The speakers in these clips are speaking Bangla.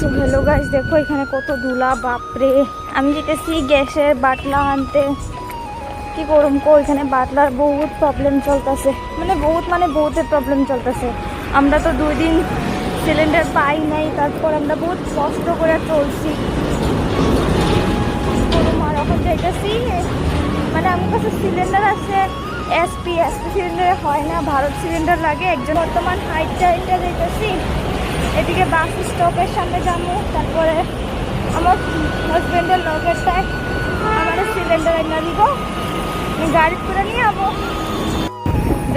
সো হ্যালো গাইস, দেখো এখানে কত ধুলা, বাপরে। আমি যেতেছি গ্যাসের বাটলা আনতে, কি করুম কো, এখানে বাটলার বহুত প্রবলেম চলতেছে, বহুতের প্রবলেম চলতেছে। আমরা তো 2 দিন সিলিন্ডার পাই নাই, তারপর আমরা বহুত কষ্ট করে চলছি। আর এখন যাইতেছি, মানে আমার কাছে সিলিন্ডার আছে এসপি সিলিন্ডারে হয় না, ভারত সিলিন্ডার লাগে। একজন বর্তমান হাইটটা যাইতেছি, এদিকে বাস স্টপের সামনে যাবো, তারপরে আমার হাজব্যান্ডের লগেরটায় আমার সিলিন্ডার এনে দিব, গাড়ি করে নিয়ে যাবো।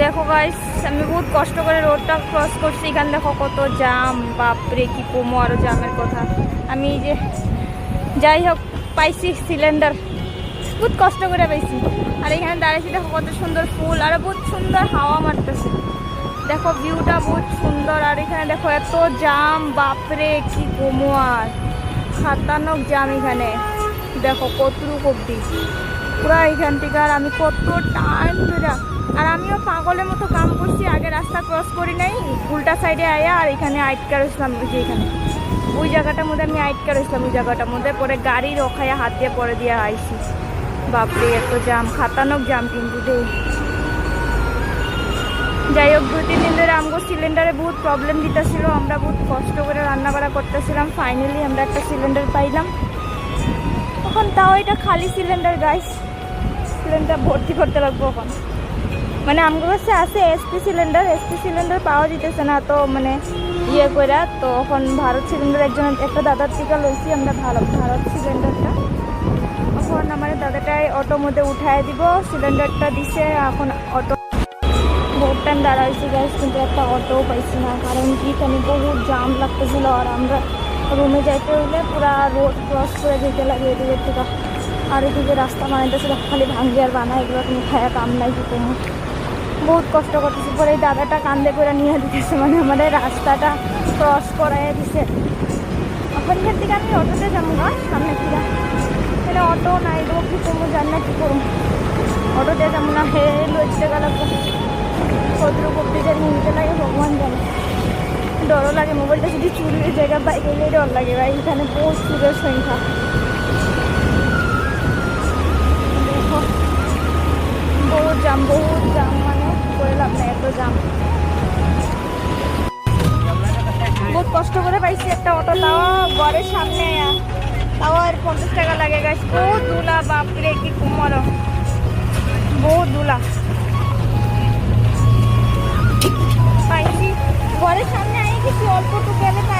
দেখো গাইস, আমি বহুত কষ্ট করে রোডটা ক্রস করছি। এখানে দেখো কত জাম, বাপরে কি কমো আরো জামের কথা। আমি যে যাই হোক পাইছি সিলিন্ডার, বহুত কষ্ট করে পাইছি। আর এখানে দাঁড়িয়েছি, দেখো কত সুন্দর ফুল, আর বহুত সুন্দর হাওয়া মারতেছে। দেখো ভিউটা বহুত সুন্দর। আর এখানে দেখো এত জাম, বাপরে কি কমো আর, খাতারনাক জাম এখানে। দেখো কতটুক অব্দি পুরা এখান থেকে। আর আমি কত টাইম ধরে, আর আমিও পাগলের মতো কাম করছি। আগে রাস্তা ক্রস করি নাই, উল্টা সাইডে আয়া আর এখানে আটকা রয়েছিলাম। যে এখানে ওই জায়গাটার মধ্যে আমি আটকা রয়েছিলাম, ওই জায়গাটার মধ্যে পরে গাড়ি রখাইয়া হাত দিয়ে পরে দিয়ে আইছি। বাপরে এত জাম, খাতারনাক জাম কিন্তু রে। যাই হোক 2-3 দিন ধরে আমগো সিলিন্ডারে বহুত প্রবলেম দিতেছিল, আমরা বহুত কষ্ট করে রান্না বাড়া করতেছিলাম। ফাইনালি আমরা একটা সিলিন্ডার পাইলাম। এখন তাও এটা খালি সিলিন্ডার গাইস, সিলিন্ডার ভর্তি করতে লাগবো এখন। মানে আমগো কাছে আছে এসপি সিলিন্ডার পাওয়া যেতেছে না, তো মানে ইয়ে করে, তো এখন ভারত সিলিন্ডার একটা দাদার থেকে লইছি আমরা ভারত সিলিন্ডারটা। এখন আমার দাদাটাই অটোর মধ্যে উঠায় দিব, সিলিন্ডারটা দিছে। এখন অটো বহুত টাইম দাঁড়াইছি গাইস, কিন্তু একটা অটোও পাইছি না। কারণ কি, আমি বহুত জাম লাগতেছিল। আর আমরা রুমে যাইতে হইলে পুরা রোড ক্রস করে যেতে লাগে এদিকের থেকে। আর এদিকে রাস্তা বানাইতেছিল খালি ভাঙ্গি আর বানায়, এগুলো তুমি খায়া কাম নাই কি কমো, বহুত কষ্ট করতেছি। পরে এই দাদাটা কান্দে করে নিয়ে দিতেছে, মানে আমাদের রাস্তাটা ক্রস করাই দিছে। এখন এখান থেকে আমি অটোতে যাবো না, সামনে থেকে এখানে অটো নাই, দেবো কি কমো, জান না কি করুম। অটোতে যাবো না, হে লইতে গেল কদ্রু কপি যে নিতে লাগে ভগবান জানে। ডরও লাগে, মোবাইলটা যদি চুরির জায়গা বাইক এলেই ডর লাগে ভাই। এখানে বহুত চুরের সংখ্যা, দেখো বহুত জাম, মানে করলাম না, এত জাম। বহুত কষ্ট করে পাইছি একটা অটো, তাও ঘরের সামনে, তাও আর 50 টাকা লাগে গাছ। বহুত ধুলা, বাপরে কি কুমার, বহুত ধুলা পাইছি। ঘরের সামনে আই কিছু অল্প টুকে